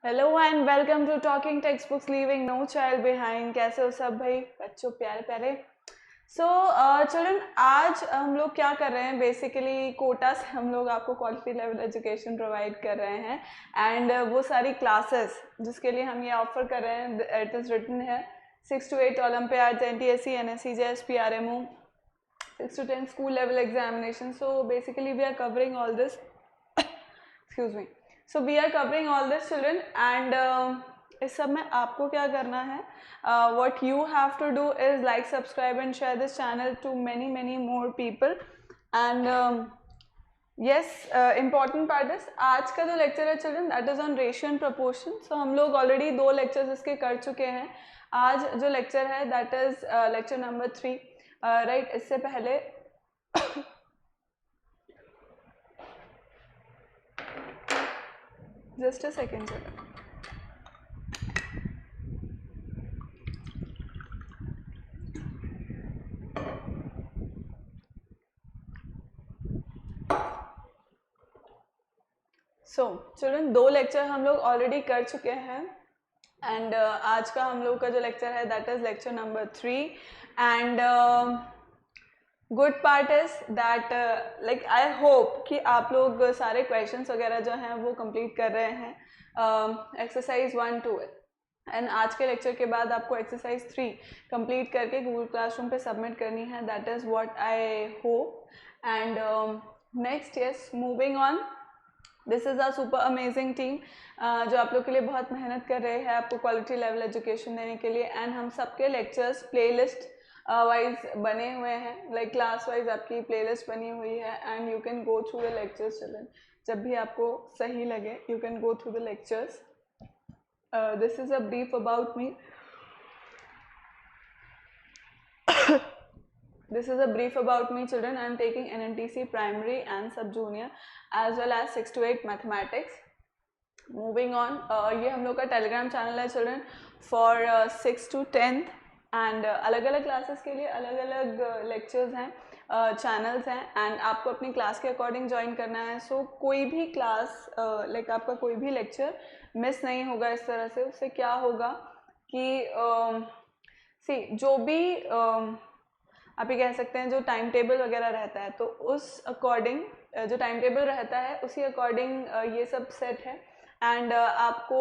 Hello and welcome to talking text books leaving no child behind. कैसे हो सब भाई बच्चों प्यारे प्यारे। सो चिल्ड्रन आज हम लोग क्या कर रहे हैं, बेसिकली कोटा से हम लोग आपको क्वालिटी लेवल एजुकेशन प्रोवाइड कर रहे हैं एंड वो सारी क्लासेस जिसके लिए हम ये ऑफर कर रहे हैं इट इज़ रिटन है 6 to 8 Olympiads, NTSC, NSC, JS, PRMO, 6 to 10 school level examination. So basically we are covering all this excuse me. So we are covering all this children and इस सब में आपको क्या करना है, what you have to do is like, subscribe and share this channel to many more people and yes, important part is आज का जो लेक्चर है children that is on ratio and proportion. So हम लोग ऑलरेडी 2 लेक्चर्स इसके कर चुके हैं। आज जो लेक्चर है that is lecture number 3 right. इससे पहले just a second children. So children 2 lecture हम लोग ऑलरेडी कर चुके हैं एंड आज का हम लोग का जो लेक्चर है that is lecture number 3 and good part is that like I hope कि आप लोग सारे क्वेश्चंस वगैरह जो हैं वो कंप्लीट कर रहे हैं। एक्सरसाइज 1 2 एंड आज के लेक्चर के बाद आपको एक्सरसाइज 3 कंप्लीट करके गूगल क्लासरूम पे सबमिट करनी है। That is what I hope and next yes moving on, this is a super amazing team जो आप लोग के लिए बहुत मेहनत कर रहे हैं आपको क्वालिटी लेवल एजुकेशन देने के लिए। एंड हम सबके लेक्चर्स प्लेलिस्ट वाइज बने हुए हैं, लाइक क्लास वाइज आपकी प्लेलिस्ट बनी हुई है and you can go through the lectures children. जब भी आपको सही लगे you can go through the lectures. This is a brief about me. This is a brief about me children. I am taking NNTC primary and sub junior as well as 6 to 8 mathematics. Moving on, ये हम लोग का Telegram channel है children for 6 to 10th and अलग अलग classes के लिए अलग अलग लेक्चर्स हैं, चैनल्स हैं एंड आपको अपनी क्लास के अकॉर्डिंग ज्वाइन करना है। सो कोई भी क्लास लाइक आपका कोई भी लेक्चर मिस नहीं होगा। इस तरह से उससे क्या होगा कि सी जो भी आप ये कह सकते हैं जो टाइम टेबल वगैरह रहता है तो उस अकॉर्डिंग जो टाइम टेबल रहता है उसी अकॉर्डिंग ये सब सेट है एंड आपको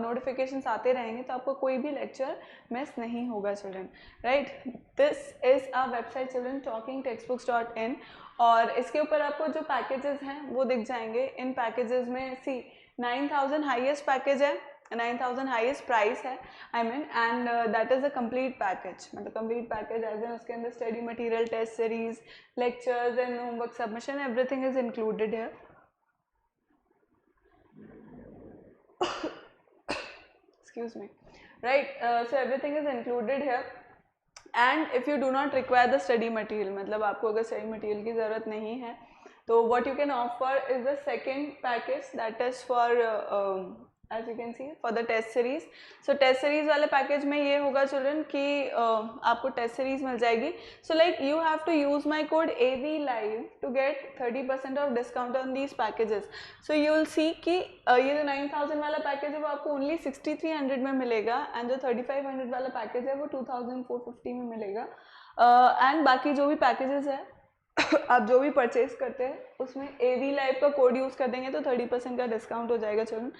नोटिफिकेशंस आते रहेंगे तो आपको कोई भी लेक्चर मिस नहीं होगा children right. This is a website children talkingtextbooks.in और इसके ऊपर आपको जो पैकेजेस हैं वो दिख जाएंगे। इन पैकेजेस में सी 9000 हाईएस्ट पैकेज है, 9000 हाईएस्ट प्राइस है I mean and that is a complete package. मतलब कंप्लीट पैकेज एज एन उसके अंदर study material, test series, lectures and homework submission everything is included है। excuse me right, so everything is included here and if you do not require the study material, मतलब आपको अगर study material की ज़रूरत नहीं है तो what you can offer is the second package that is for as you can see for the test series. so test series वाले package में ये होगा चिल्ड्रन कि आपको टेस्ट सीरीज मिल जाएगी। so like you have to use my code AVLIVE to get 30% of discount on these packages. so you will see कि ये जो 9000 वाला पैकेज है वो आपको ओनली 6300 में मिलेगा एंड जो 3500 वाला पैकेज है वो 2450 में मिलेगा एंड बाकी जो भी पैकेजेस है आप जो भी परचेज करते हैं उसमें AVLIVE का कोड यूज़ कर देंगे तो 30% का डिस्काउंट हो जाएगा children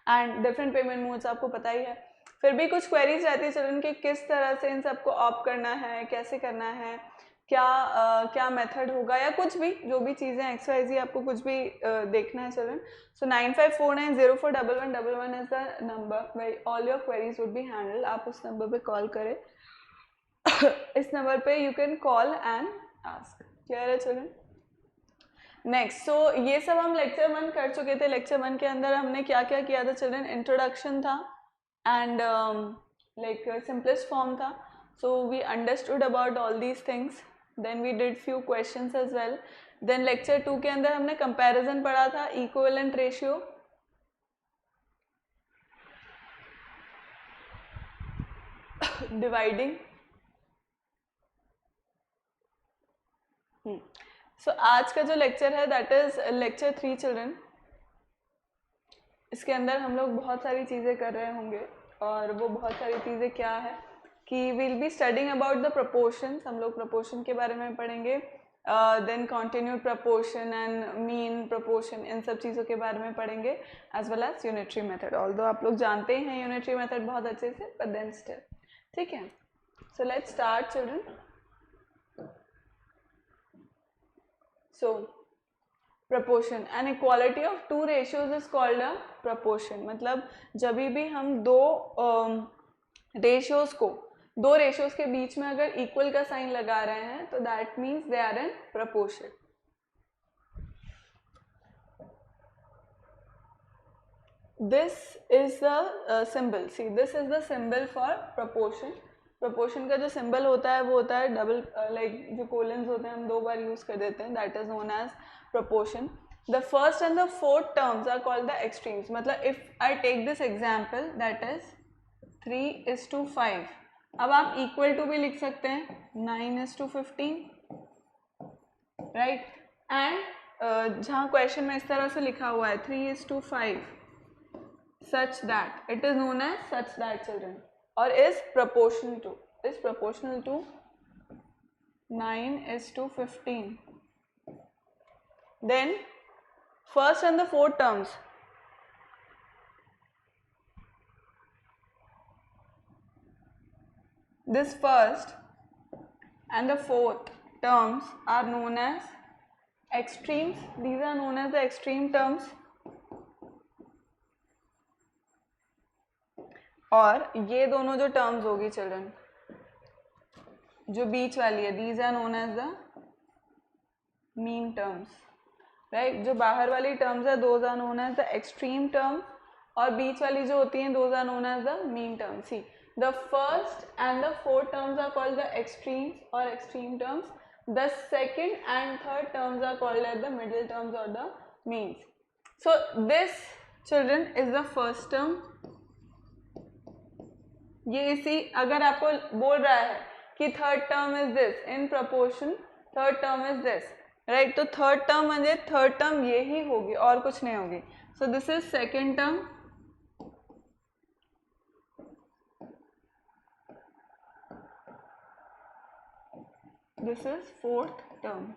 and different payment modes आपको पता ही है। फिर भी कुछ क्वेरीज रहती है चिल्ड्रन कि किस तरह से इन सबको ऑप्ट करना है, कैसे करना है, क्या मेथड होगा या कुछ भी जो भी चीज़ें XYZ आपको कुछ भी देखना है children. So 9549041111 is the number where all your queries would be handled. आप उस नंबर पे कॉल करें इस नंबर पे you can call and ask. Clear है चिल्ड्रन? नेक्स्ट सो ये सब हम लेक्चर 1 कर चुके थे। लेक्चर 1 के अंदर हमने क्या क्या किया था चिल्ड्रन? इंट्रोडक्शन था एंड लाइक सिंपलेस्ट फॉर्म था। So we understood about all these things, then we did few questions as well. Then lecture 2 के अंदर हमने कंपैरिजन पढ़ा था, इक्विवेलेंट रेशियो, डिवाइडिंग। सो आज का जो लेक्चर है दैट इज लेक्चर 3 चिल्ड्रन। इसके अंदर हम लोग बहुत सारी चीज़ें कर रहे होंगे, और वो बहुत सारी चीज़ें क्या है कि will be studying about the proportions, हम लोग प्रपोर्शन के बारे में पढ़ेंगे, then continued proportion and mean proportion, इन सब चीज़ों के बारे में पढ़ेंगे, as well as unitary method. Although आप लोग जानते हैं यूनिटरी मेथड बहुत अच्छे से, बट देन स्टिल, ठीक है। So let's start children. So proportion, an equality of two ratios is called a proportion. मतलब जब भी हम दो रेशियोज को, दो रेशियोज के बीच में अगर इक्वल का साइन लगा रहे हैं तो that means they are in proportion. This is the symbol, see this is the symbol for proportion. Proportion का जो सिंबल होता है वो होता है डबल, लाइक जो कोलन्स होते हैं हम दो बार यूज कर देते हैं, that is known as proportion. The first and the fourth terms are called the extremes. मतलब if I take this example, that is 3:5. अब आप equal to भी लिख सकते हैं 9:15, right? And जहाँ question में इस तरह से लिखा हुआ है 3:5, such that it is known as such that children, और is proportional to 9:15. Then first and the fourth terms, this first and the fourth terms are known as extremes. These are known as the extreme terms. और ये दोनों जो terms होगी children, जो बीच वाली है, these are known as the mean terms. Right जो बाहर वाली टर्म्स है those are known as the extreme term, और बीच वाली जो होती हैं those are known as the mean term. See the first and the fourth terms are called the extremes और extreme terms, the second and third terms are called as the middle terms और the means. So this children is the first term. ये इसी, अगर आपको बोल रहा है कि third term is this in proportion, third term is this, right, तो थर्ड टर्म म्हणजे थर्ड टर्म ये ही होगी और कुछ नहीं होगी। So this is second term, this is fourth term,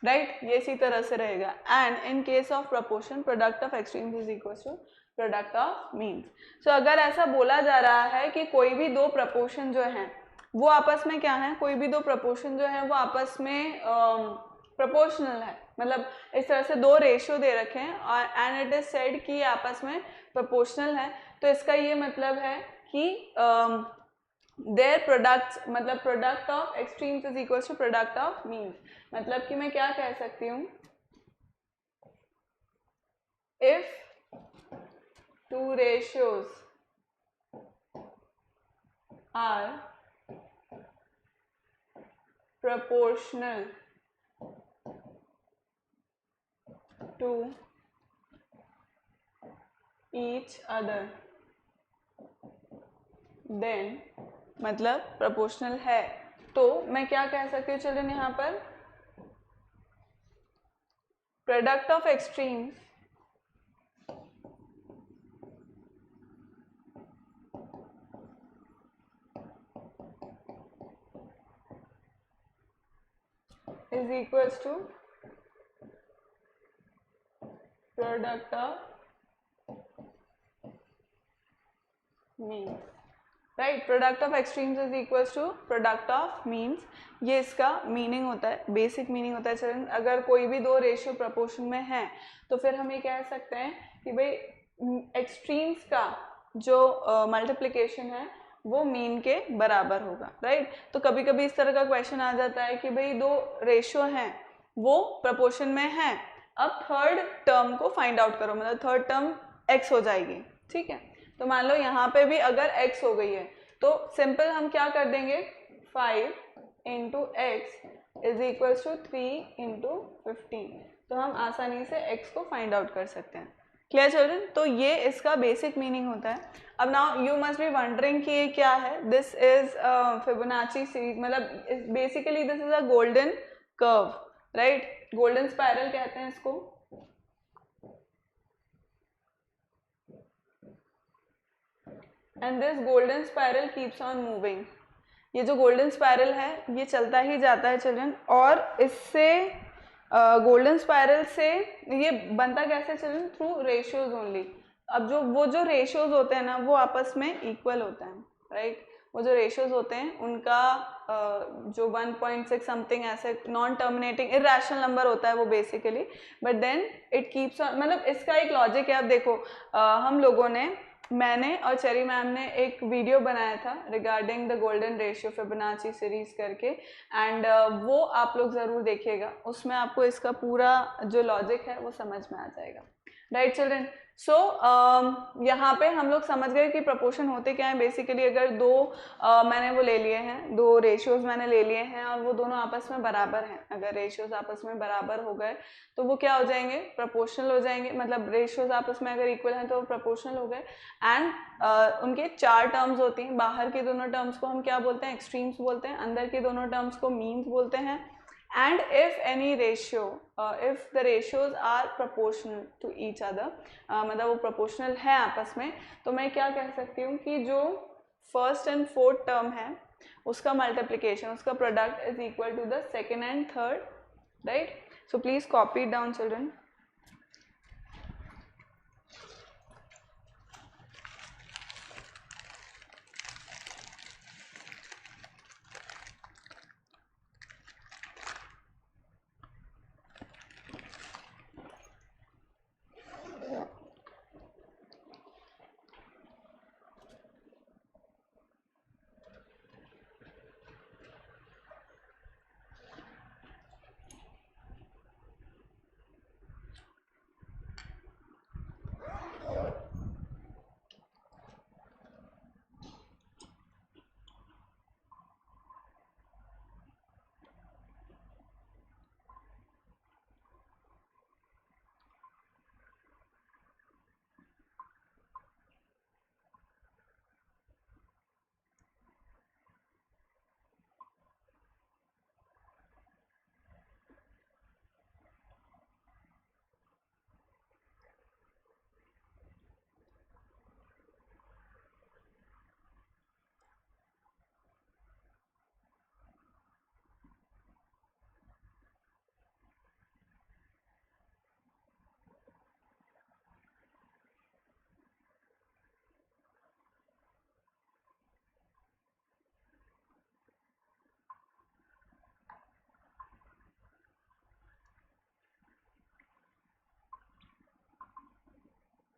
right, ये इसी तरह से रहेगा। And in case of proportion product of extremes is equal to product of means. So अगर ऐसा बोला जा रहा है कि कोई भी दो प्रपोर्शन जो हैं वो आपस में क्या है, कोई भी दो प्रपोर्शन जो है वो आपस में प्रोपोर्शनल है, मतलब इस तरह से दो रेशियो दे रखे हैं और एंड इट इज सेड कि आपस में प्रोपोर्शनल है, तो इसका ये मतलब है कि देयर प्रोडक्ट्स, मतलब product of extremes is equal to product of means. मतलब कि मैं क्या कह सकती हूँ, if two ratios are proportional to each other, then मतलब proportional है, तो मैं क्या कह सकती हूँ चिल्ड्रन, यहाँ पर product of extremes is equals to product of means, right, product of extremes is equals to product of means. ये इसका मीनिंग होता है, बेसिक मीनिंग होता है चिल्ड्रन। अगर कोई भी दो रेशियो प्रपोर्शन में है तो फिर हम ये कह सकते हैं कि भाई एक्सट्रीम्स का जो मल्टीप्लिकेशन है वो मीन के बराबर होगा, राइट। तो कभी कभी इस तरह का क्वेश्चन आ जाता है कि भाई दो रेशियो हैं वो प्रपोर्शन में हैं, अब थर्ड टर्म को फाइंड आउट करो, मतलब थर्ड टर्म x हो जाएगी, ठीक है। तो मान लो यहाँ पे भी अगर x हो गई है तो सिंपल हम क्या कर देंगे, 5 into X is equals to 3 into 15, तो हम आसानी से x को फाइंड आउट कर सकते हैं। क्लियर चिल्ड्रन, तो ये इसका बेसिक मीनिंग होता है। अब now you must be wondering कि ये क्या है, दिस इज फिबोनाची सीरीज, मतलब basically this is a golden curve, right, golden spiral कहते हैं इसको। And this golden spiral keeps on moving. ये जो गोल्डन स्पायरल है ये चलता ही जाता है चिल्ड्रन, और इससे गोल्डन स्पायरल से ये बनता कैसे चिल्ड्रन? Through ratios only. अब जो रेशियोज होते हैं ना वो आपस में इक्वल होते हैं, राइट? वो जो रेशियोज होते हैं उनका जो 1.6 समथिंग ऐसे नॉन टर्मिनेटिंग इरेशनल नंबर होता है वो basically, but then it keeps on, मतलब इसका एक लॉजिक है। अब देखो हम लोगों ने, मैंने और चेरी मैम ने एक वीडियो बनाया था regarding the golden ratio Fibonacci series करके, एंड वो आप लोग ज़रूर देखिएगा, उसमें आपको इसका पूरा जो लॉजिक है वो समझ में आ जाएगा, राइट चिल्ड्रन? सो यहाँ पे हम लोग समझ गए कि प्रपोर्शन होते क्या है बेसिकली। अगर दो मैंने वो ले लिए हैं, दो रेशियोज मैंने ले लिए हैं और वो दोनों आपस में बराबर हैं, अगर रेशियोज आपस में बराबर हो गए तो वो क्या हो जाएंगे? प्रोपोर्शनल हो जाएंगे। मतलब रेशियोज आपस में अगर इक्वल हैं तो वो प्रोपोर्शनल हो गए। एंड उनके चार टर्म्स होती हैं, बाहर के दोनों टर्म्स को हम क्या बोलते हैं? एक्सट्रीम्स बोलते हैं, अंदर के दोनों टर्म्स को मीन्स बोलते हैं। and if any ratio if the ratios are proportional to each other, मतलब वो proportional है आपस में, तो मैं क्या कह सकती हूँ कि जो फर्स्ट एंड फोर्थ टर्म है उसका मल्टीप्लिकेशन, उसका product is equal to the second and third, right? So please copy it down children.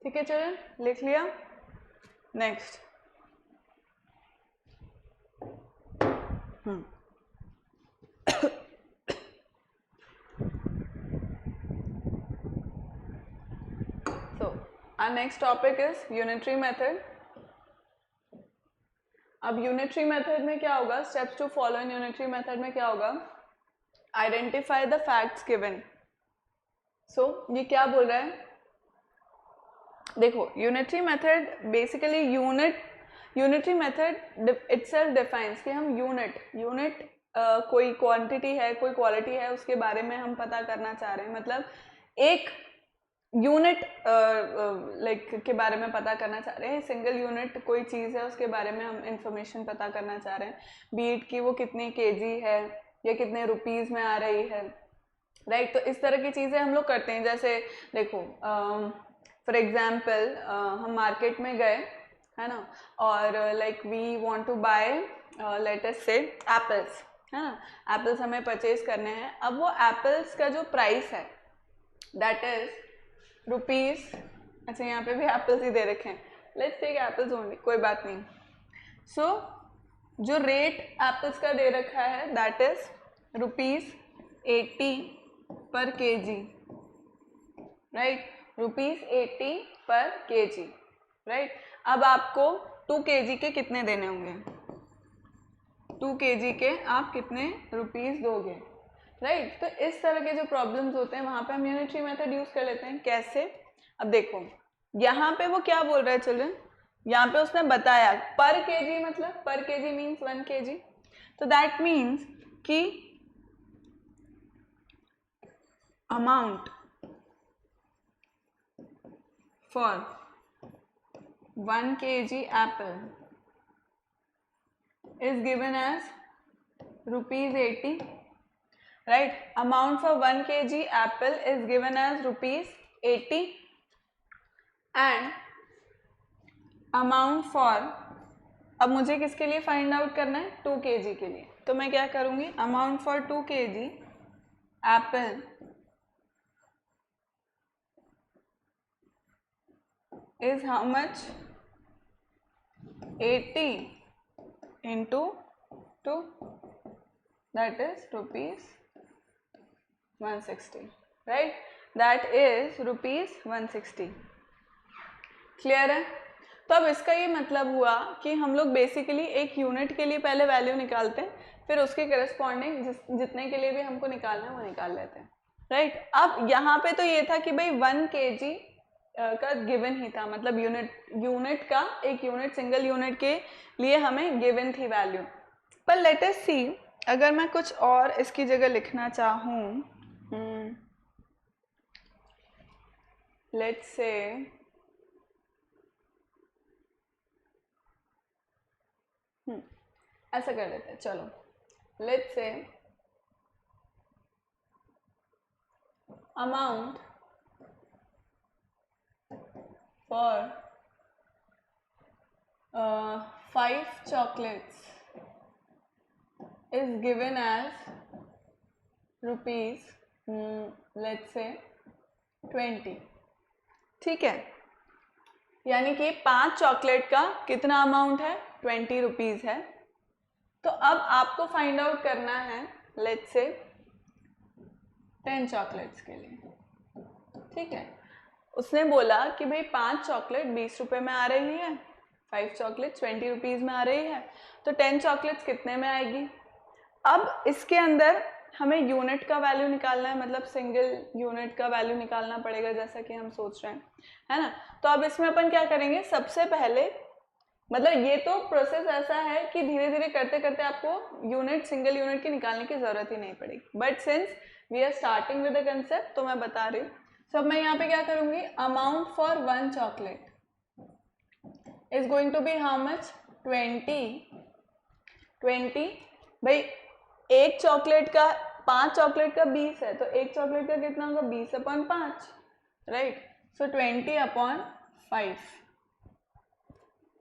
ठीक है चिल्ड्रन, लिख लिया? Next so our next topic is unitary method. अब यूनिटरी मेथड में क्या होगा? Steps to follow in unitary method में क्या होगा? Identify the facts given. So ये क्या बोल रहा है? देखो unitary method basically unitary method itself defines कि हम यूनिट कोई क्वांटिटी है, कोई क्वालिटी है, उसके बारे में हम पता करना चाह रहे हैं। मतलब एक यूनिट लाइक के बारे में पता करना चाह रहे हैं, सिंगल यूनिट कोई चीज़ है उसके बारे में हम इंफॉर्मेशन पता करना चाह रहे हैं, बीट की वो कितनी केजी है या कितने रुपीज़ में आ रही है, राइट? तो इस तरह की चीज़ें हम लोग करते हैं। जैसे देखो फॉर एग्जाम्पल हम मार्केट में गए, है ना, और like we want to buy let us say apples, है ना, एप्पल्स हमें परचेज करने हैं। अब वो एप्पल्स का जो प्राइस है दैट इज रुपीज़, अच्छा यहाँ पे भी एप्पल्स ही दे रखे हैं, लेट्स टेक एप्पल्स ओनली, कोई बात नहीं। सो जो रेट एप्पल्स का दे रखा है दैट इज ₹80 पर केजी, राइट? ₹80 पर केजी, राइट? अब आपको 2 केजी के कितने देने होंगे? 2 केजी के आप कितने रुपीज़ दोगे, राइट? तो इस तरह के जो प्रॉब्लम्स होते हैं वहाँ पे हम यूनिटरी मेथड यूज़ कर लेते हैं। कैसे? अब देखो यहाँ पे वो क्या बोल रहा है चिल्ड्रन, यहाँ पे उसने बताया पर केजी, मतलब पर केजी मीन्स 1 केजी, तो दैट मीन्स कि amount for 1 kg apple is given as rupees 80, right? Amount for 1 kg apple is given as rupees 80 and amount for, अब मुझे किसके लिए फाइंड आउट करना है? 2 kg के लिए। तो मैं क्या करूंगी? Amount for 2 kg Apple is how much? 80 into 2, that is rupees 160, right? That is rupees 160. Clear है? तो अब इसका ये मतलब हुआ कि हम लोग बेसिकली एक यूनिट के लिए पहले वैल्यू निकालते हैं, फिर उसके करस्पॉन्डिंग जितने के लिए भी हमको निकालना है वो निकाल लेते हैं, राइट? अब यहाँ पे तो ये था कि भाई 1 kg का गिवन ही था, मतलब यूनिट का, एक यूनिट, सिंगल यूनिट के लिए हमें गिवन थी वैल्यू। पर लेट अस सी, अगर मैं कुछ और इसकी जगह लिखना चाहूँ, लेट्स से ऐसा कर लेते हैं, चलो let's say amount for 5 chocolates is given as rupees, let's say 20, ठीक है? यानी कि 5 चॉकलेट का कितना अमाउंट है? 20 रुपीज़ है। तो अब आपको फाइंड आउट करना है लेट्स से 10 चॉकलेट्स के लिए, ठीक है? उसने बोला कि भाई 5 चॉकलेट 20 रुपये में आ रही है, 5 चॉकलेट 20 रुपीज़ में आ रही है, तो 10 चॉकलेट्स कितने में आएगी? अब इसके अंदर हमें यूनिट का वैल्यू निकालना है, मतलब सिंगल यूनिट का वैल्यू निकालना पड़ेगा, जैसा कि हम सोच रहे हैं, है ना? तो अब इसमें अपन क्या करेंगे? सबसे पहले, मतलब ये तो प्रोसेस ऐसा है कि धीरे धीरे करते करते आपको यूनिट, सिंगल यूनिट की निकालने की ज़रूरत ही नहीं पड़ेगी, but since we are starting with the concept तो मैं बता रही हूँ। सब मैं यहाँ पे क्या करूँगी? Amount for 1 chocolate is going to be how much? 20। भाई एक चॉकलेट का, 5 चॉकलेट का 20 है, तो एक चॉकलेट का कितना होगा? 20/5, राइट? सो 20/5,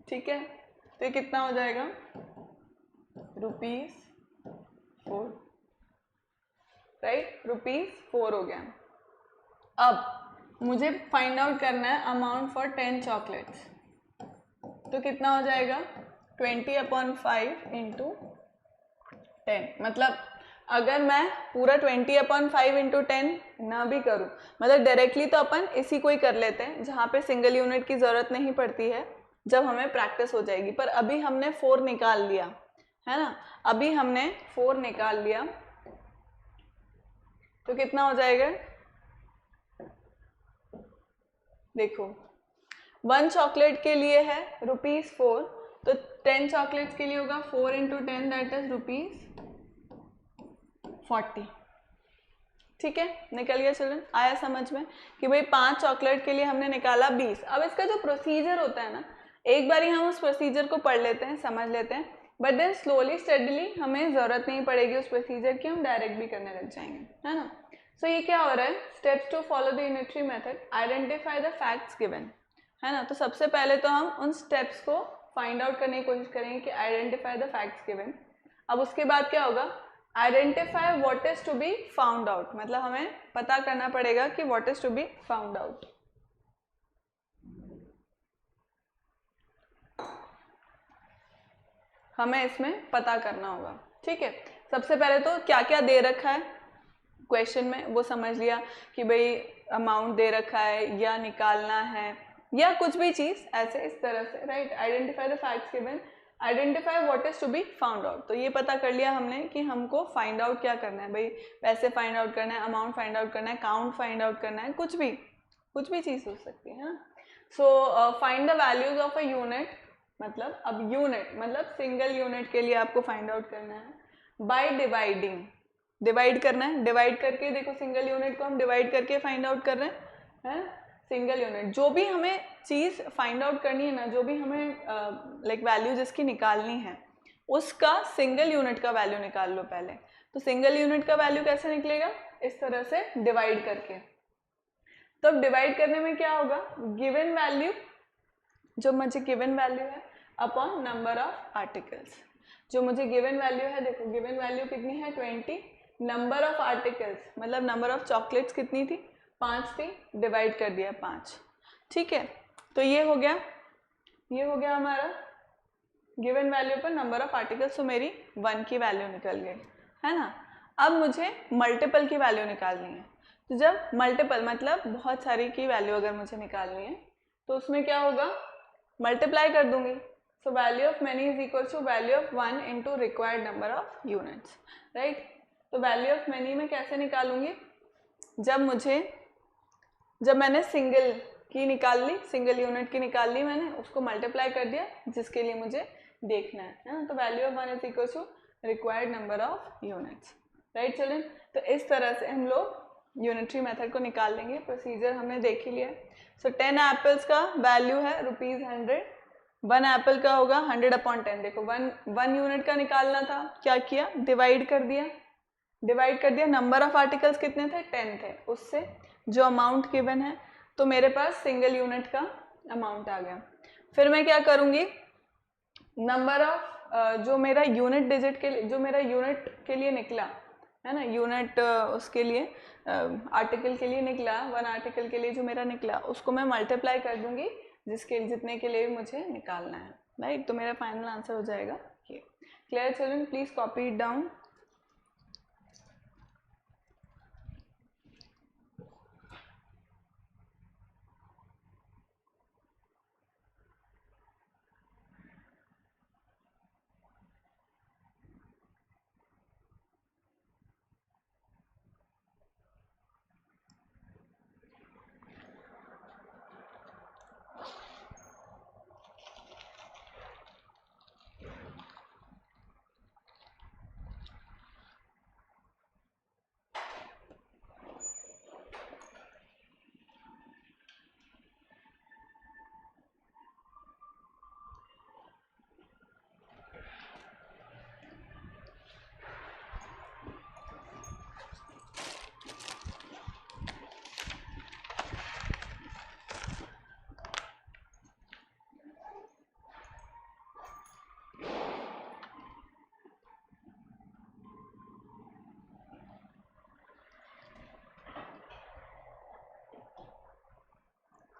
ठीक है? तो ये कितना हो जाएगा? ₹4, राइट? ₹4 हो गया। अब मुझे फाइंड आउट करना है अमाउंट फॉर 10 चॉकलेट्स, तो कितना हो जाएगा? 20/5 इंटू 10, मतलब अगर मैं पूरा 20/5 इंटू 10 ना भी करूँ, मतलब डायरेक्टली तो अपन इसी को ही कर लेते हैं जहाँ पे सिंगल यूनिट की ज़रूरत नहीं पड़ती है, जब हमें प्रैक्टिस हो जाएगी। पर अभी हमने 4 निकाल लिया है ना, अभी हमने 4 निकाल लिया, तो कितना हो जाएगा? देखो 1 चॉकलेट के लिए है ₹4, तो 10 चॉकलेट्स के लिए होगा 4 इंटू 10, दैट इज ₹40, ठीक है? निकल गया चिल्ड्रन? आया समझ में कि भाई 5 चॉकलेट के लिए हमने निकाला 20। अब इसका जो प्रोसीजर होता है ना, एक बार ही हम उस प्रोसीजर को पढ़ लेते हैं, समझ लेते हैं, बट देन स्लोली स्टडीली हमें ज़रूरत नहीं पड़ेगी उस प्रोसीजर की, हम डायरेक्ट भी करने लग जाएंगे, है ना? सो ये क्या हो रहा है? Steps to follow the unitary method, identify the facts given, है ना? तो सबसे पहले तो हम उन स्टेप्स को फाइंड आउट करने की कोशिश करेंगे कि आइडेंटिफाई द फैक्ट्स गिवन। अब उसके बाद क्या होगा? Identify what is to be found out, मतलब हमें पता करना पड़ेगा कि what is to be found out. हमें इसमें पता करना होगा, ठीक है? सबसे पहले तो क्या क्या दे रखा है क्वेश्चन में वो समझ लिया कि भाई अमाउंट दे रखा है या निकालना है या कुछ भी चीज़ ऐसे इस तरह से, right? Identify the facts given, identify what is to be found out. तो ये पता कर लिया हमने कि हमको फाइंड आउट क्या करना है, भाई पैसे फाइंड आउट करना है, अमाउंट फाइंड आउट करना है, काउंट फाइंड आउट करना है, कुछ भी चीज़ हो सकती है ना। So find the values of a unit, मतलब अब यूनिट मतलब सिंगल यूनिट के लिए आपको फाइंड आउट करना है बाय डिवाइडिंग, डिवाइड करना है, डिवाइड करके देखो सिंगल यूनिट को हम डिवाइड करके फाइंड आउट कर रहे हैं, सिंगल यूनिट, जो भी हमें चीज़ फाइंड आउट करनी है ना, जो भी हमें लाइक वैल्यू जिसकी निकालनी है, उसका सिंगल यूनिट का वैल्यू निकाल लो पहले। तो सिंगल यूनिट का वैल्यू कैसे निकलेगा, इस तरह से डिवाइड करके। तो अब डिवाइड करने में क्या होगा, गिवन वैल्यू, जो मुझे गिवन वैल्यू है अपॉन नंबर ऑफ आर्टिकल्स। जो मुझे गिवन वैल्यू है, देखो गिवन वैल्यू कितनी है 20, नंबर ऑफ आर्टिकल्स मतलब नंबर ऑफ चॉकलेट्स कितनी थी 5 थी, डिवाइड कर दिया 5। ठीक है, तो ये हो गया हमारा गिवन वैल्यू पर नंबर ऑफ आर्टिकल्स। तो मेरी 1 की वैल्यू निकल गई, है ना। अब मुझे मल्टीपल की वैल्यू निकालनी है। तो जब मल्टीपल मतलब बहुत सारी की वैल्यू अगर मुझे निकालनी है तो उसमें क्या होगा, मल्टीप्लाई कर दूंगी। So value of many is equal to value of 1 into required number of units, right. तो वैल्यू ऑफ मैनी में कैसे निकालूंगी, जब मैंने सिंगल की निकाल ली, सिंगल यूनिट की निकाल ली मैंने, उसको मल्टीप्लाई कर दिया जिसके लिए मुझे देखना है ना। तो value of 1 is equal to required number of units, right children. तो इस तरह से हम लोग यूनिटरी मेथड को निकाल लेंगे। प्रोसीजर हमने देख ही लिया। सो 10 एप्पल्स का वैल्यू है ₹100, 1 एप्पल का होगा 100/10। देखो 1 यूनिट का निकालना था, क्या किया, डिवाइड कर दिया। नंबर ऑफ आर्टिकल्स कितने थे 10 थे, उससे जो अमाउंट गिवन है, तो मेरे पास सिंगल यूनिट का अमाउंट आ गया। फिर मैं क्या करूँगी, नंबर ऑफ जो मेरा यूनिट डिजिट के लिए, जो मेरा यूनिट के लिए निकला है ना, यूनिट उसके लिए आर्टिकल के लिए निकला, 1 आर्टिकल के लिए जो मेरा निकला, उसको मैं मल्टीप्लाई कर दूंगी जितने के लिए मुझे निकालना है, राइट। तो मेरा फाइनल आंसर हो जाएगा ये। Clear children, please copy it down.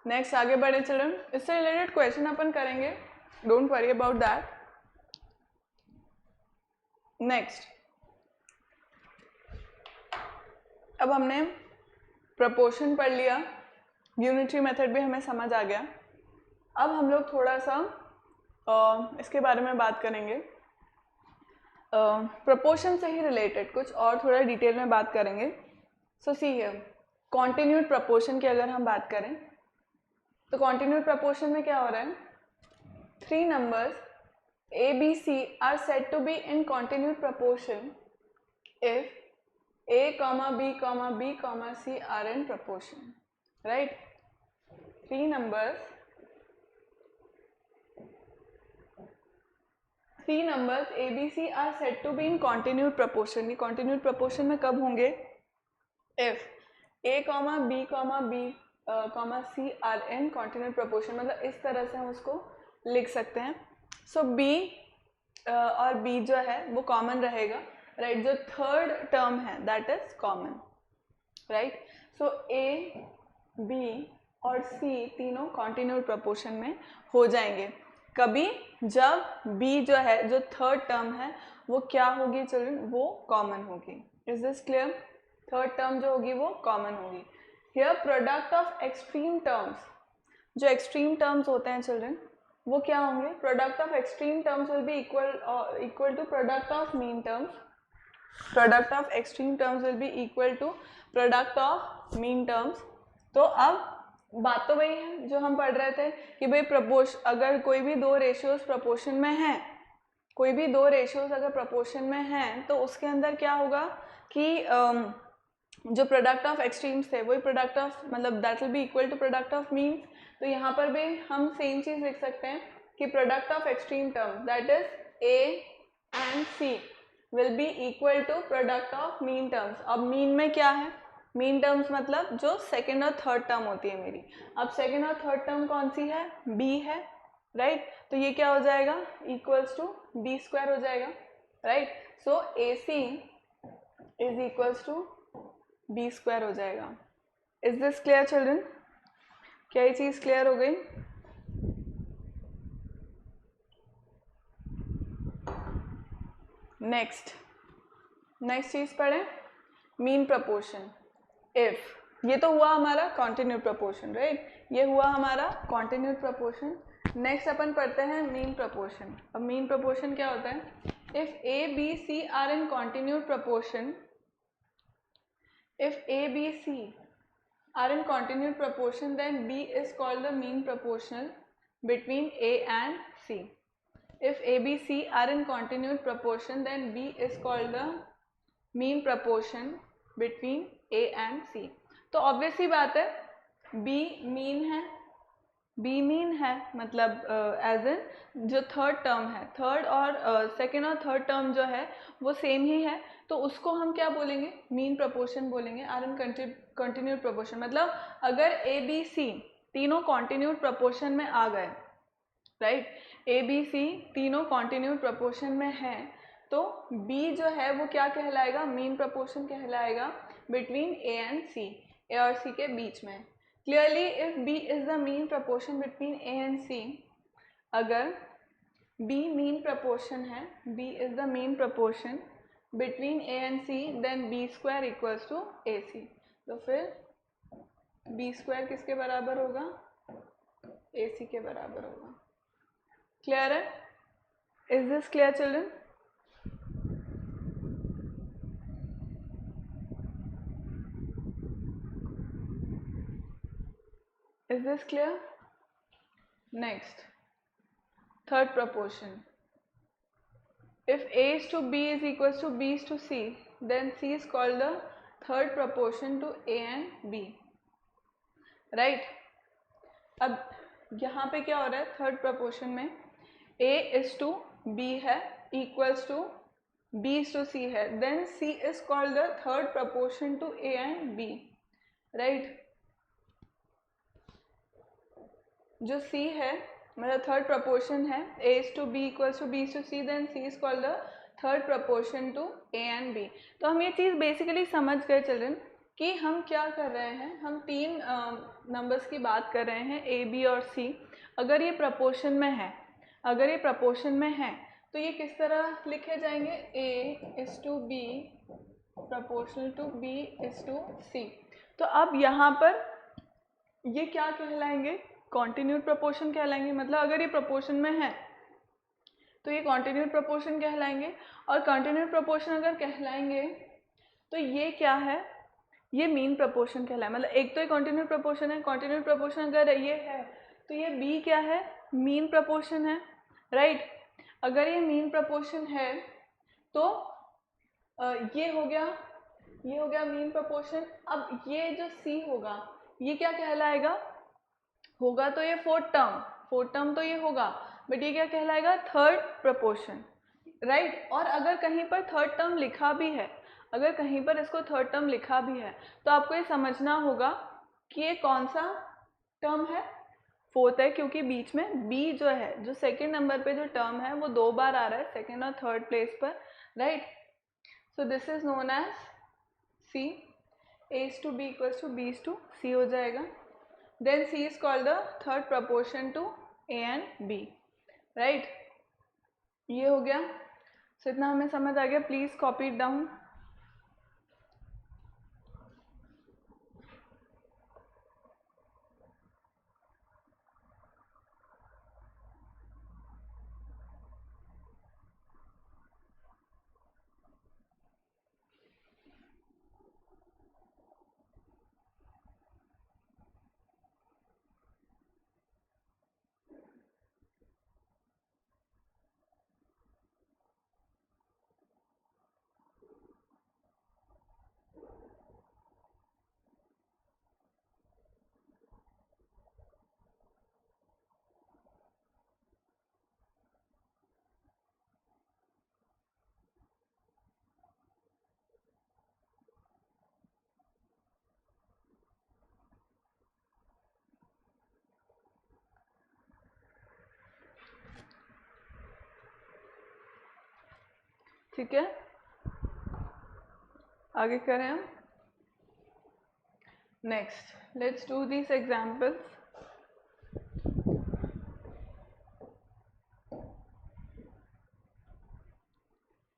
Next आगे बढ़े चिल्ड्रन, इससे रिलेटेड क्वेश्चन अपन करेंगे, don't worry about that. Next, अब हमने प्रपोर्शन पढ़ लिया, यूनिटरी मेथड भी हमें समझ आ गया। अब हम लोग थोड़ा सा इसके बारे में बात करेंगे, प्रपोर्शन से ही रिलेटेड कुछ और थोड़ा डिटेल में बात करेंगे। सो सी हियर, कॉन्टिन्यूड प्रपोर्शन की अगर हम बात करें तो कॉन्टिन्यूड प्रपोर्शन में क्या हो रहा है, 3 numbers A, B, C are said to be in continued proportion if A, B, B, C are in proportion, right? 3 numbers A, B, C are said to be in continued proportion। ये continued proportion में कब होंगे, if A, B, C are in continued proportion, मतलब इस तरह से हम उसको लिख सकते हैं। सो B और B जो है वो कॉमन रहेगा, राइट। जो थर्ड टर्म है that is common, right. So A, B और C तीनों कॉन्टिन्यूड प्रपोर्शन में हो जाएंगे कभी, जब B जो है, जो थर्ड टर्म है, वो क्या होगी चिल्ड्रन, वो कॉमन होगी। Is this clear? Third term जो होगी वो कॉमन होगी। Here product of extreme terms, जो एक्सट्रीम टर्म्स होते हैं चिल्ड्रन वो क्या होंगे, product of extreme terms will be equal to product of mean terms. Product of extreme terms will be equal to product of mean terms. तो अब बात तो वही है जो हम पढ़ रहे थे कि भाई अगर कोई भी दो रेशियोज प्रपोर्शन में हैं, कोई भी दो रेशियोज अगर प्रपोर्शन में हैं तो उसके अंदर क्या होगा कि जो प्रोडक्ट ऑफ एक्सट्रीम्स थे वही प्रोडक्ट ऑफ मतलब that will be equal to product of means. तो यहाँ पर भी हम सेम चीज़ लिख सकते हैं कि product of extreme terms that is A and C will be equal to product of mean terms. अब मीन में क्या है, मीन टर्म्स मतलब जो सेकेंड और थर्ड टर्म होती है मेरी। अब सेकेंड और थर्ड टर्म कौन सी है, बी है, राइट। तो ये क्या हो जाएगा, इक्वल्स टू बी स्क्वायर हो जाएगा, right. So A C is equals to B square हो जाएगा। Is this clear children? क्या ये चीज़ क्लियर हो गई? नेक्स्ट चीज़ पढ़ें, मीन प्रपोर्शन। इफ ये तो हुआ हमारा कॉन्टिन्यूड प्रपोर्शन, राइट, ये हुआ हमारा कॉन्टिन्यूड प्रपोर्शन। नेक्स्ट अपन पढ़ते हैं मीन प्रपोर्शन। अब मीन प्रपोर्शन क्या होता है, if A B C are in continued proportion, if A, B, C are in continued proportion, then B is called the mean proportional between A and C. If A, B, C are in continued proportion, then B is called the mean proportion between A and C. तो obvious ही बात है B mean है, B mean है, मतलब as in जो third term है, third और second और थर्ड टर्म जो है वो सेम ही है, तो उसको हम क्या बोलेंगे, मीन प्रपोर्शन बोलेंगे, आर इन कंटिन्यूड प्रपोर्शन। मतलब अगर ए बी सी तीनों कॉन्टिन्यूड प्रपोर्शन में आ गए, राइट, ए बी सी तीनों कॉन्टिन्यूड प्रपोर्शन में है, तो बी जो है वो क्या कहलाएगा, मीन प्रपोर्शन कहलाएगा बिटवीन ए एंड सी, ए और सी के बीच में। Clearly if B is the mean proportion between A and C, अगर B mean proportion है, B is the mean proportion between A and C, then B square equals to AC। तो फिर B square किसके बराबर होगा, AC के बराबर होगा। क्लियर है? Is this clear children? Is this clear? Next, third proportion. If A is to B is equals to B is to C, then C is called the third proportion to A and B, right? अब यहाँ पे क्या हो रहा है, third proportion में A is to B है equals to B is to C है, then C is called the third proportion to A and B, right? जो C है मतलब थर्ड प्रपोर्शन है, A is to B equals to B is to C, then C is called the third proportion to A and B। तो हम ये चीज़ basically समझ गए children कि हम क्या कर रहे हैं, हम तीन नंबर्स की बात कर रहे हैं A, B और C। अगर ये प्रपोर्शन में है, अगर ये प्रपोर्शन में है तो ये किस तरह लिखे जाएंगे, A is to B proportional to B is to C। तो अब यहाँ पर ये क्या कहलाएंगे, कॉन्टिन्यूड प्रपोर्शन कहलाएंगे। मतलब अगर ये प्रपोर्शन में है तो ये कॉन्टिन्यूड प्रपोर्शन कहलाएंगे, और कॉन्टिन्यूड प्रपोर्शन अगर कहलाएंगे तो ये क्या है, ये मीन प्रपोर्शन कहलाए। मतलब एक तो ये कॉन्टिन्यूड प्रपोर्शन है, कॉन्टिन्यूड प्रपोर्शन अगर ये है तो ये बी क्या है, मीन प्रपोर्शन है, राइट। अगर ये मीन प्रपोर्शन है तो ये हो गया मीन प्रपोर्शन। अब ये जो सी होगा ये क्या कहलाएगा, होगा तो ये फोर्थ टर्म तो ये होगा, बट ये क्या कहलाएगा, थर्ड प्रपोर्शन, राइट। और अगर कहीं पर थर्ड टर्म लिखा भी है, अगर कहीं पर इसको थर्ड टर्म लिखा भी है तो आपको ये समझना होगा कि ये कौन सा टर्म है, फोर्थ है, क्योंकि बीच में बी जो है, जो सेकेंड नंबर पे जो टर्म है वो दो बार आ रहा है सेकेंड और थर्ड प्लेस पर, right. So this is known as C, A is to B equals to B is to C हो जाएगा। Then C is called the third proportion to A and B, right? ये हो गया। So इतना हमें समझ आ गया, प्लीज कॉपी इट डाउन। ठीक है, आगे करें हम. Next let's do this examples.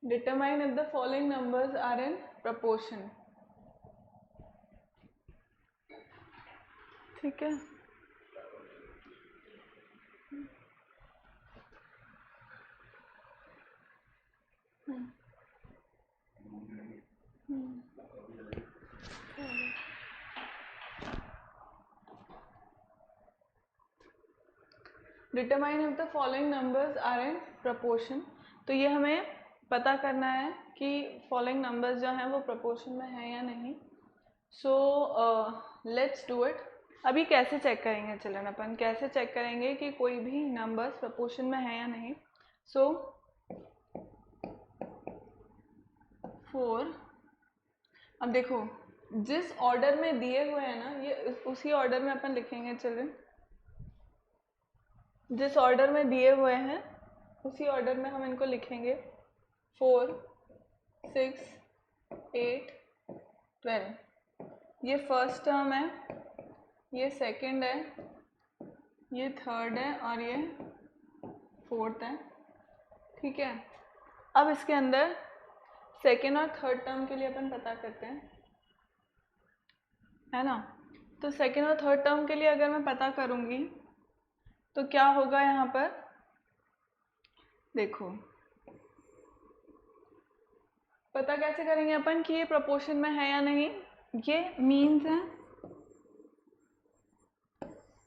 Determine if the following numbers are in proportion. ठीक है, determine if the following numbers are in proportion. तो ये हमें पता करना है कि फॉलोइंग नंबर्स जो हैं वो प्रपोर्शन में हैं या नहीं. So let's do it. अभी कैसे चेक करेंगे चिल्ड्रन, अपन कैसे चेक करेंगे कि कोई भी नंबर्स प्रपोर्शन में है या नहीं. सो 4. अब देखो जिस ऑर्डर में दिए हुए हैं ना, ये उसी ऑर्डर में अपन लिखेंगे चिल्ड्रन. जिस ऑर्डर में दिए हुए हैं उसी ऑर्डर में हम इनको लिखेंगे. 4, 6, 8, 12. ये फर्स्ट टर्म है, ये सेकंड है, ये थर्ड है और ये फोर्थ है. ठीक है, अब इसके अंदर सेकेंड और थर्ड टर्म के लिए अपन पता करते हैं, है ना. तो सेकेंड और थर्ड टर्म के लिए अगर मैं पता करूँगी तो क्या होगा यहाँ पर. देखो पता कैसे करेंगे अपन कि ये प्रपोर्शन में है या नहीं. ये मीन्स है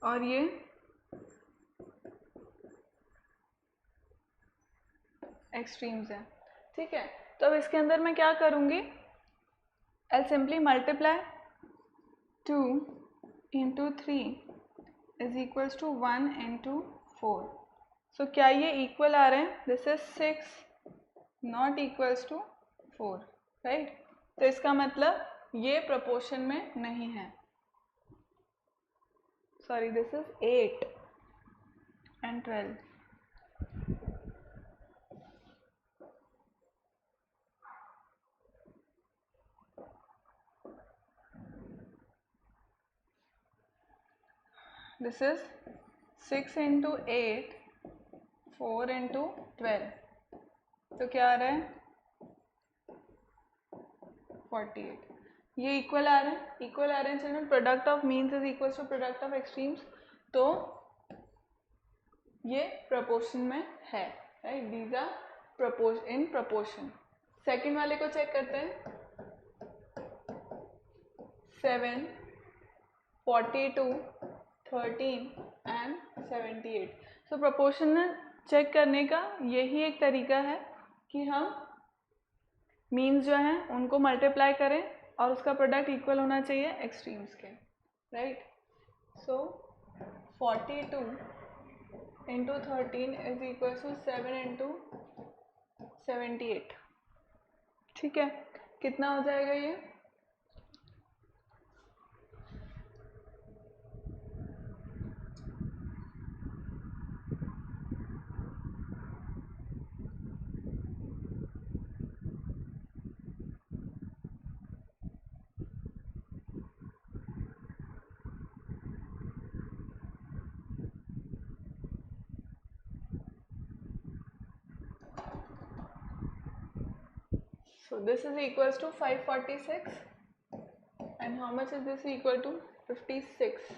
और ये एक्सट्रीम्स है. ठीक है, तो अब इसके अंदर मैं क्या करूँगी, I simply multiply 2 into 3 is equals to 1 into 4. So क्या ये इक्वल आ रहे हैं. This is 6 not equals to 4, right. तो इसका मतलब ये प्रपोर्शन में नहीं है. Sorry, this is 8 and 12. This is 6 into 8, 4 into 12. तो क्या आ रहा है 48. ये इक्वल आ रहे हैं, इक्वल आ रहे हैं children. Product of means is equal to product of extremes. तो ये प्रपोर्शन में है, right. These are in proportion. Second वाले को चेक करते हैं. 7, 42, 13 एंड 78. सो प्रपोर्शन चेक करने का यही एक तरीका है कि हम मीन्स जो हैं उनको मल्टीप्लाई करें और उसका प्रोडक्ट इक्वल होना चाहिए एक्सट्रीम्स के, right. So 42 into 13 is equal to 7 into 78. ठीक है, कितना हो जाएगा ये. So this is equals to 546 and how much is this equal to 56,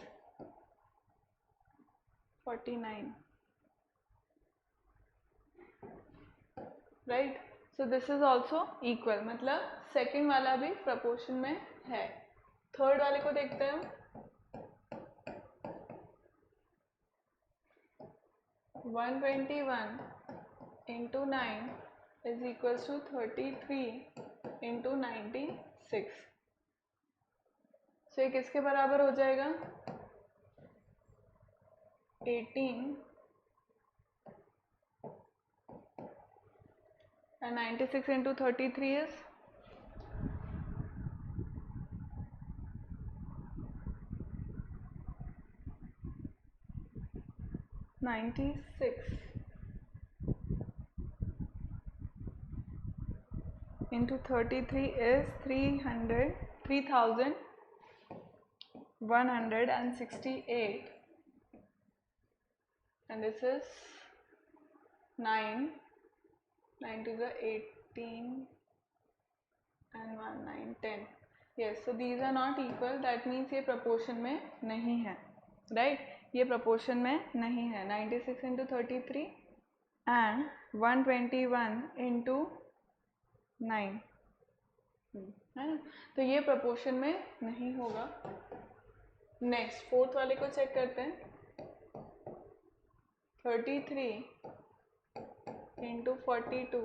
49, right. So this is also equal, मतलब सेकेंड वाला भी प्रपोर्शन में है. थर्ड वाले को देखते हैं. 121 into 9 is equals to 33 into 96. So ये किसके बराबर हो जाएगा 18 and 96 into 33 is 96. into 33 is 3,168, and this is 9 to the 18 and 1 9 10. Yes, so these are not equal. That means ये proportion में नहीं है, right? ये proportion में नहीं है. 96 into 33 and 121 into 9, है ना? तो ये proportion में नहीं होगा. नेक्स्ट फोर्थ वाले को चेक करते हैं. 33 into 42,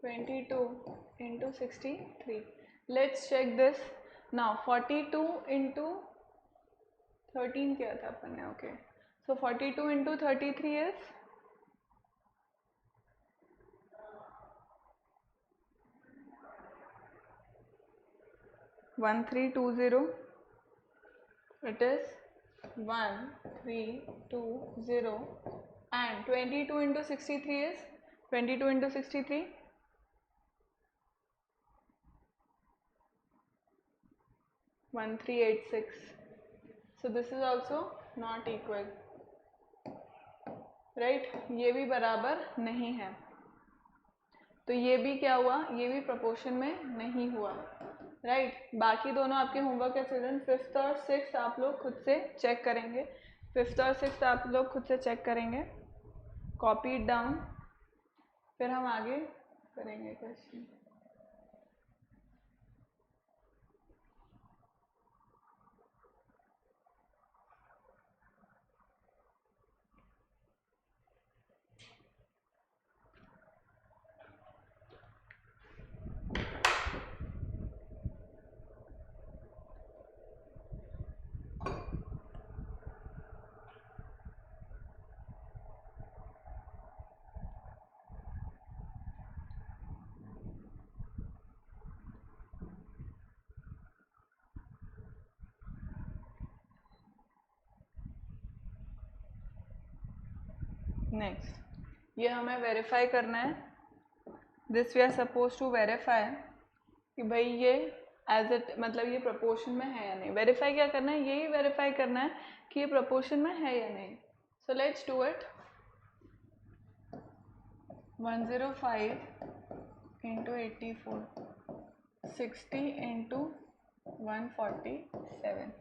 22 into 63. Let's check this. Now 42 into 13 किया था अपन ने. Okay, so 42 into 33 is 1320. It is 1320, and 22 into 63 is 22 into 63 1386. So this is also not equal, right? ये भी बराबर नहीं है. तो ये भी क्या हुआ? ये भी proportion में नहीं हुआ, राइट? बाकी दोनों आपके होमवर्क है चिल्ड्रन. 5th और 6th आप लोग खुद से चेक करेंगे. 5th और 6th आप लोग खुद से चेक करेंगे. कॉपी इट डाउन, फिर हम आगे करेंगे क्वेश्चन. नेक्स्ट, ये हमें वेरीफाई करना है. This we are suppose to verify कि भाई ये एज इट मतलब ये प्रोपोर्शन में है या नहीं. वेरीफाई क्या करना है? यही वेरीफाई करना है कि ये प्रोपोर्शन में है या नहीं. So let's do it. 105 into 84, 60 into 147.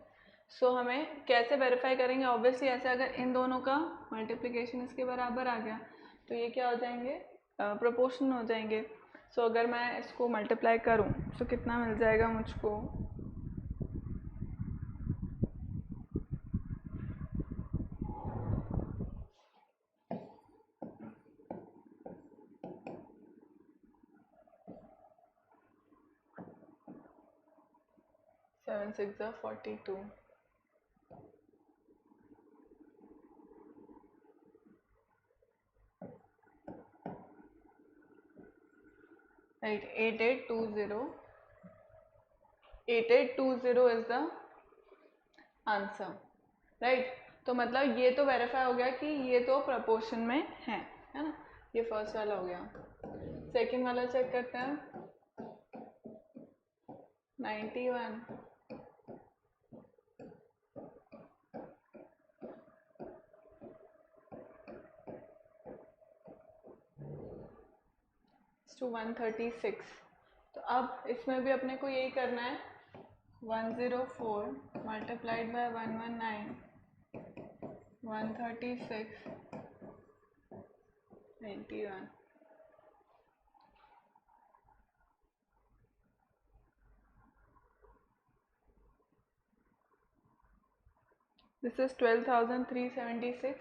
सो हमें कैसे वेरीफाई करेंगे? ऑब्वियसली ऐसे अगर इन दोनों का मल्टीप्लिकेशन इसके बराबर आ गया तो ये क्या हो जाएंगे? प्रोपोर्शन हो जाएंगे. सो अगर मैं इसको मल्टीप्लाई करूं तो कितना मिल जाएगा मुझको? 7 6 42. Right, 8820. 8820 is the answer, right? तो मतलब ये तो वेरीफाई हो गया कि ये तो प्रपोर्शन में है ना? ये फर्स्ट वाला हो गया. सेकंड वाला चेक करते हैं. 91 to 136. तो अब इसमें भी अपने को यही करना है. 104 multiplied by 119, 136, 91. This is 12,376.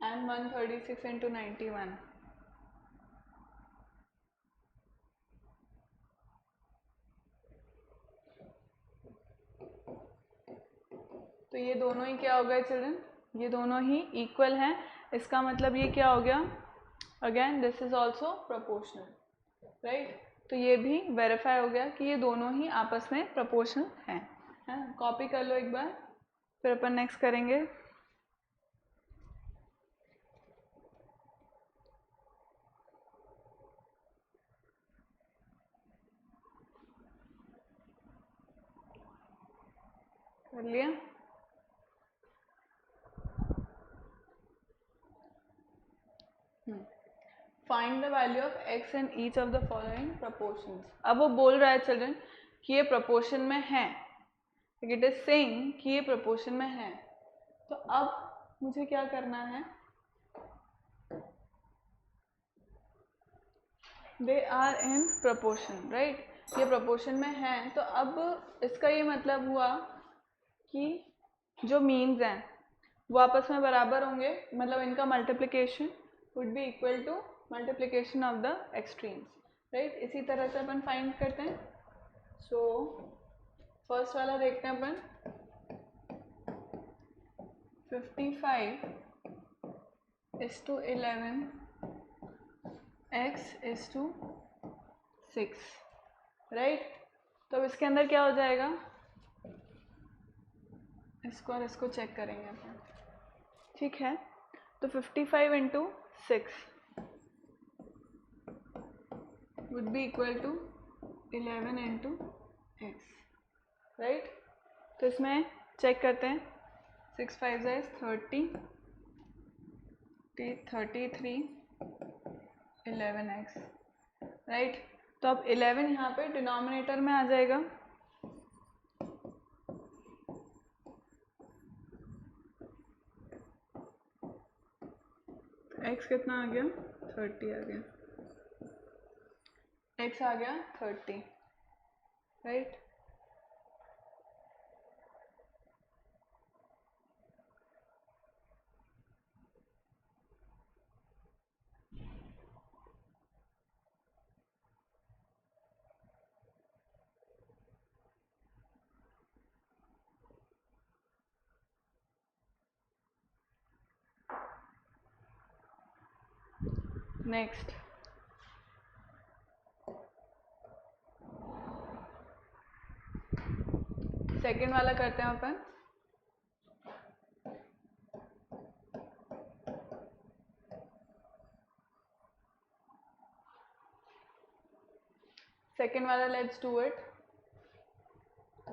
And 136 into 91. तो ये दोनों ही क्या हो गए चिल्ड्रन? ये दोनों ही इक्वल हैं. इसका मतलब ये क्या हो गया? Again this is also proportional, right? तो ये भी वेरीफाई हो गया कि ये दोनों ही आपस में प्रोपोर्शनल हैं, है ना? कॉपी कर लो एक बार, फिर अपन नेक्स्ट करेंगे. कर लिया? Find the value of x in each of the following proportions. अब वो बोल रहा है चिल्ड्रन कि ये प्रपोर्शन में है, इट इज सेइंग कि ये प्रपोर्शन में है। तो अब मुझे क्या करना है, they are in proportion, right, ये प्रपोर्शन में है। तो अब इसका ये मतलब हुआ कि जो मीन्स हैं वो आपस में बराबर होंगे, मतलब इनका multiplication would be equal to multiplication of the extremes, right. इसी तरह से अपन फाइंड करते हैं। सो फर्स्ट वाला देखते हैं अपन, 55 is to 11 x is to 6, right. तो अब इसके अंदर क्या हो जाएगा, इसको और इसको चेक करेंगे अपन, ठीक है। तो 55 into 6 would be equal to 11 into x, right. तो इसमें चेक करते हैं, 6 5 is 30, 33, 11x, राइट। तो अब 11 यहाँ पे डिनोमिनेटर में आ जाएगा, x कितना आ गया, 30 आ गया, x आ गया 30, राइट। नेक्स्ट सेकेंड वाला करते हैं अपन। सेकेंड वाला let's do it.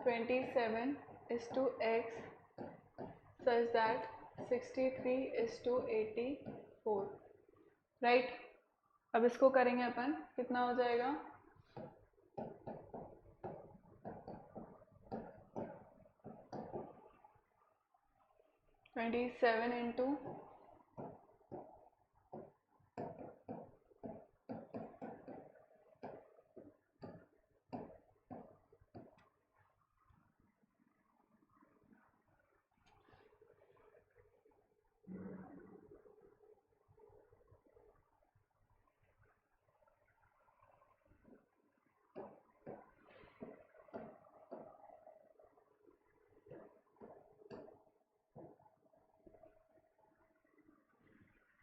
27 is to x such that 63 is to 84, right. अब इसको करेंगे अपन, कितना हो जाएगा, 27 इंटू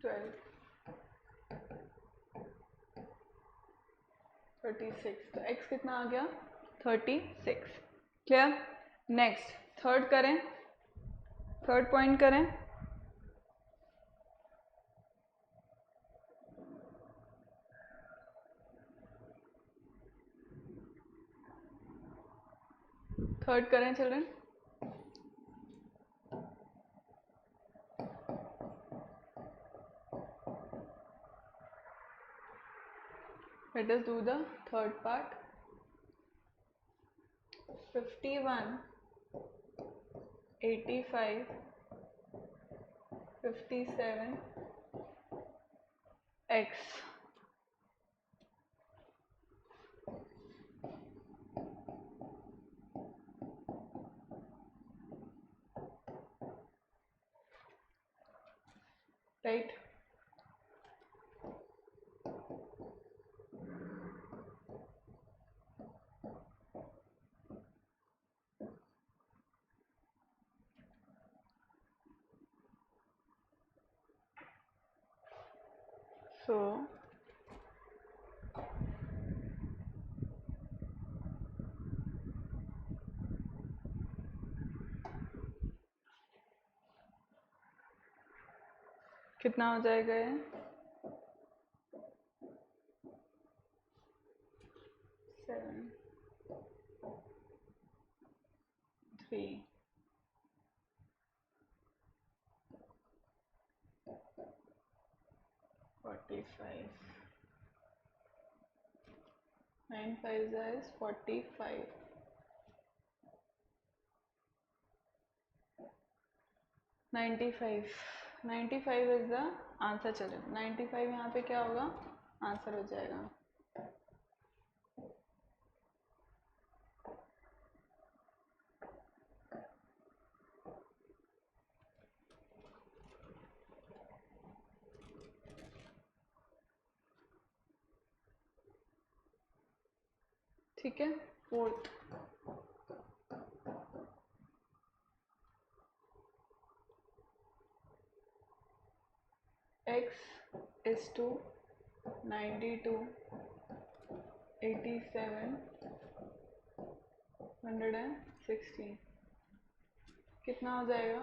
12, 36, तो x कितना आ गया, 36, क्लियर। नेक्स्ट थर्ड करें, थर्ड पॉइंट करें। थर्ड करें children, let us do the third part. 51, 85, 57 x, right। So कितना हो जाएगा ये, 7, 3, 45. 9 5 is 45. 95. 95 is the answer. चलो 95 यहाँ पे क्या होगा, आंसर हो जाएगा. ठीक है. Fourth, x is to 92, 87, 116. कितना हो जाएगा?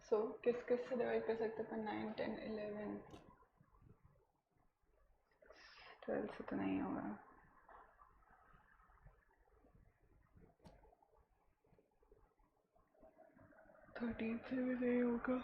सो किस किस से डिवाइड कर सकते हैं? 9 10 11 12 से तो नहीं होगा. 13 से भी नहीं होगा.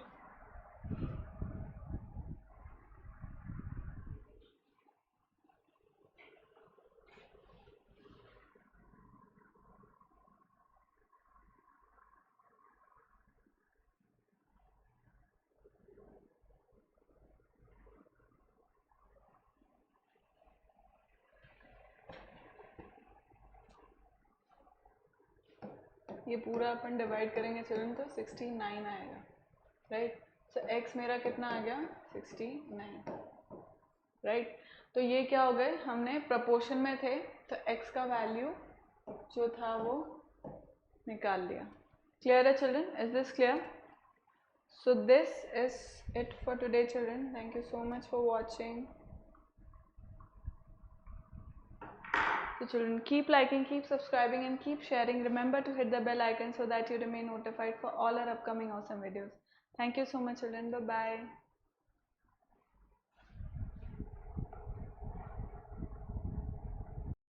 ये पूरा अपन डिवाइड करेंगे चिल्ड्रन तो 69 आएगा. राइट. सो x मेरा कितना आ गया? 69. राइट. तो ये क्या हो गए, हमने प्रपोर्शन में थे तो x का वैल्यू जो था वो निकाल लिया. क्लियर है children? Is this clear? So this is it for today children. Thank you so much for watching. So children, keep liking, keep subscribing and keep sharing. Remember to hit the bell icon so that you remain notified for all our upcoming awesome videos. Thank you so much children. Bye bye.